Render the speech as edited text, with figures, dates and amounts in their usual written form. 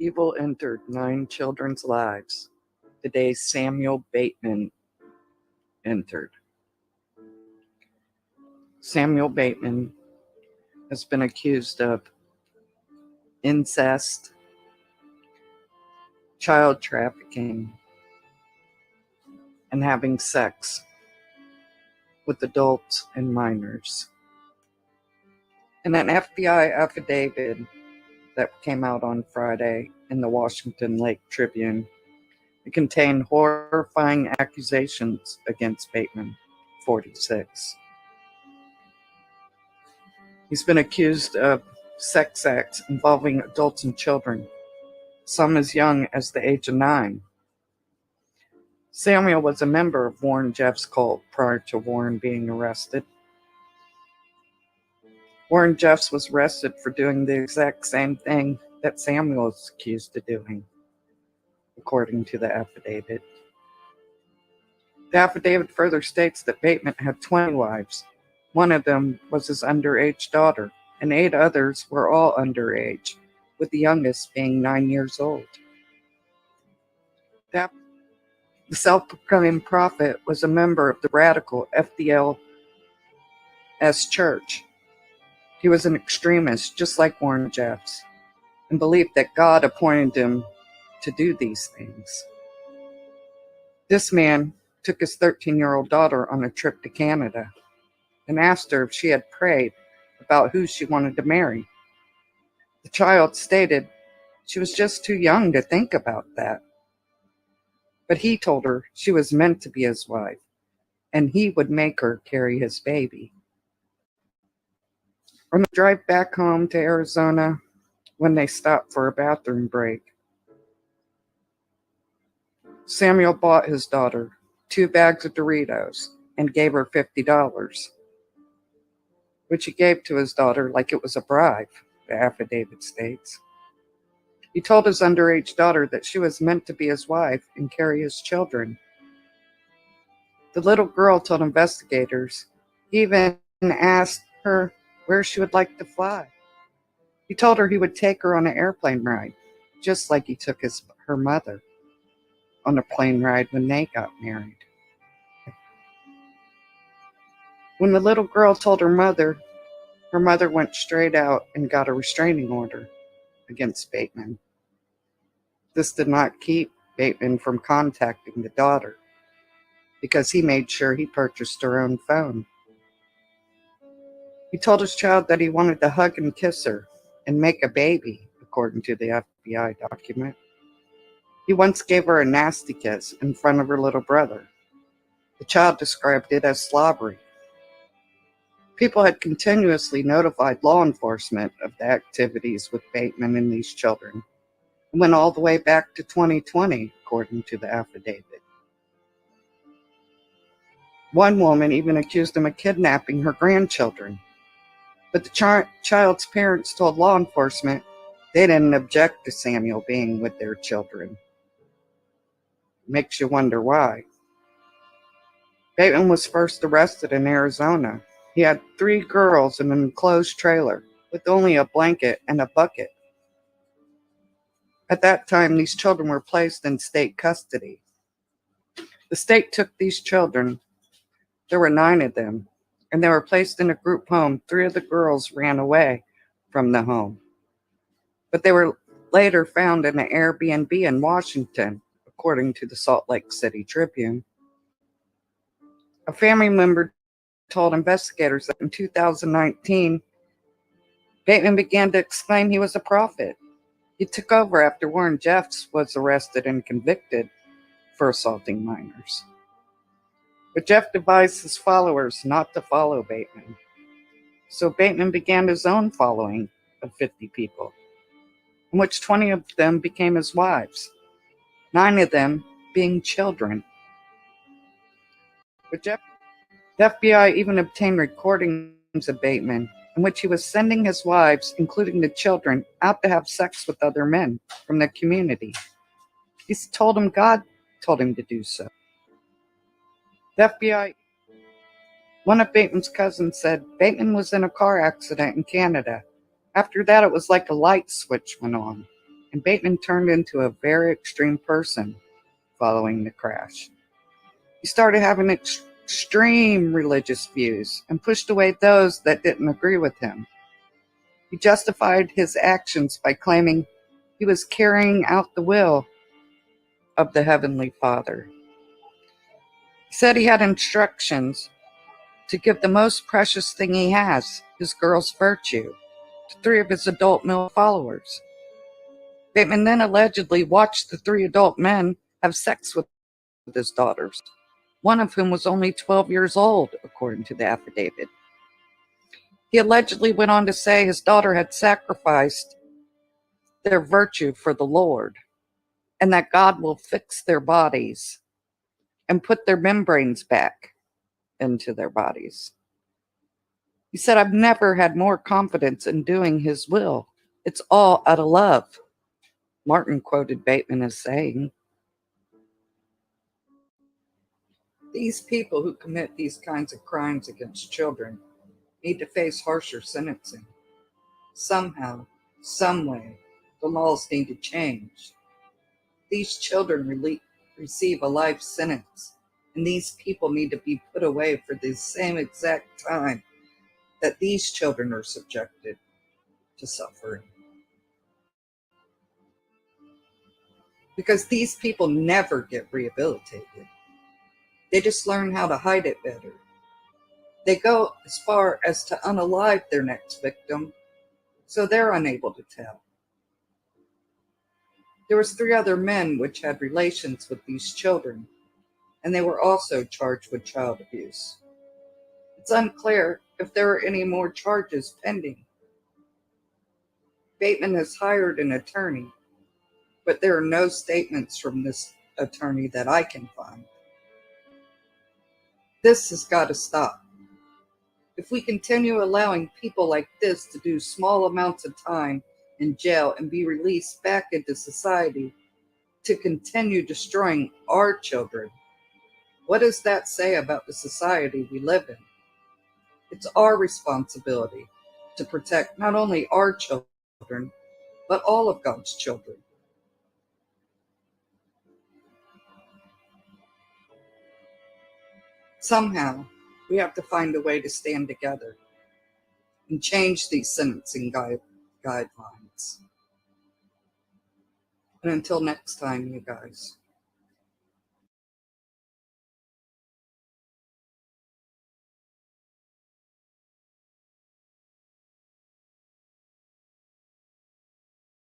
Evil entered 9 children's lives the day Samuel Bateman entered. Samuel Bateman has been accused of incest, child trafficking, and having sex with adults and minors. In an FBI affidavit that came out on Friday in the Washington Lake Tribune, it contained horrifying accusations against Bateman, 46. He's been accused of sex acts involving adults and children, some as young as the age of 9. Samuel was a member of Warren Jeffs' cult prior to Warren being arrested. Warren Jeffs was arrested for doing the exact same thing that Samuel is accused of doing, according to the affidavit. The affidavit further states that Bateman had 20 wives. One of them was his underage daughter, and 8 others were all underage, with the youngest being 9 years old. The self-proclaimed prophet was a member of the radical FDLS church. He was an extremist, just like Warren Jeffs, and believed that God appointed him to do these things. This man took his 13-year-old daughter on a trip to Canada and asked her if she had prayed about who she wanted to marry. The child stated she was just too young to think about that. But he told her she was meant to be his wife, and he would make her carry his baby. On the drive back home to Arizona, when they stopped for a bathroom break, Samuel bought his daughter 2 bags of Doritos and gave her $50, which he gave to his daughter like it was a bribe, the affidavit states. He told his underage daughter that she was meant to be his wife and carry his children. The little girl told investigators he even asked her where she would like to fly. He told her he would take her on an airplane ride, just like he took her mother on a plane ride when they got married. When the little girl told her mother went straight out and got a restraining order against Bateman. This did not keep Bateman from contacting the daughter, because he made sure he purchased her own phone. He told his child that he wanted to hug and kiss her and make a baby, according to the FBI document. He once gave her a nasty kiss in front of her little brother. The child described it as slobbery. People had continuously notified law enforcement of the activities with Bateman and these children. It went all the way back to 2020, according to the affidavit. One woman even accused him of kidnapping her grandchildren. But the child's parents told law enforcement they didn't object to Samuel being with their children. Makes you wonder why. Bateman was first arrested in Arizona. He had 3 girls in an enclosed trailer with only a blanket and a bucket. At that time, these children were placed in state custody. The state took these children. There were 9 of them, and they were placed in a group home. 3 of the girls ran away from the home, but they were later found in an Airbnb in Washington, according to the Salt Lake City Tribune. A family member told investigators that in 2019, Bateman began to exclaim he was a prophet. He took over after Warren Jeffs was arrested and convicted for assaulting minors. But Jeff advised his followers not to follow Bateman. So Bateman began his own following of 50 people, in which 20 of them became his wives, 9 of them being children. But the FBI even obtained recordings of Bateman in which he was sending his wives, including the children, out to have sex with other men from the community. He told them God told him to do so. The FBI, one of Bateman's cousins said Bateman was in a car accident in Canada. After that, it was like a light switch went on. and Bateman turned into a very extreme person following the crash. He started having extreme religious views and pushed away those that didn't agree with him. He justified his actions by claiming he was carrying out the will of the Heavenly Father. He said he had instructions to give the most precious thing he has, his girl's virtue, to 3 of his adult male followers. Bateman then allegedly watched the 3 adult men have sex with his daughters, one of whom was only 12 years old, according to the affidavit. He allegedly went on to say his daughter had sacrificed their virtue for the Lord, and that God will fix their bodies and put their membranes back into their bodies. He said, I've never had more confidence in doing his will. It's all out of love. Martin quoted Bateman as saying, these people who commit these kinds of crimes against children need to face harsher sentencing. Somehow, some way, the laws need to change. These children receive a life sentence, and these people need to be put away for the same exact time that these children are subjected to suffering. Because these people never get rehabilitated. They just learn how to hide it better. They go as far as to unalive their next victim, so they're unable to tell. There was 3 other men which had relations with these children, and they were also charged with child abuse. It's unclear if there are any more charges pending. Bateman has hired an attorney, but there are no statements from this attorney that I can find. This has got to stop. If we continue allowing people like this to do small amounts of time in jail and be released back into society to continue destroying our children, what does that say about the society we live in? It's our responsibility to protect not only our children, but all of God's children. Somehow, we have to find a way to stand together and change these sentencing guidelines. And until next time, you guys.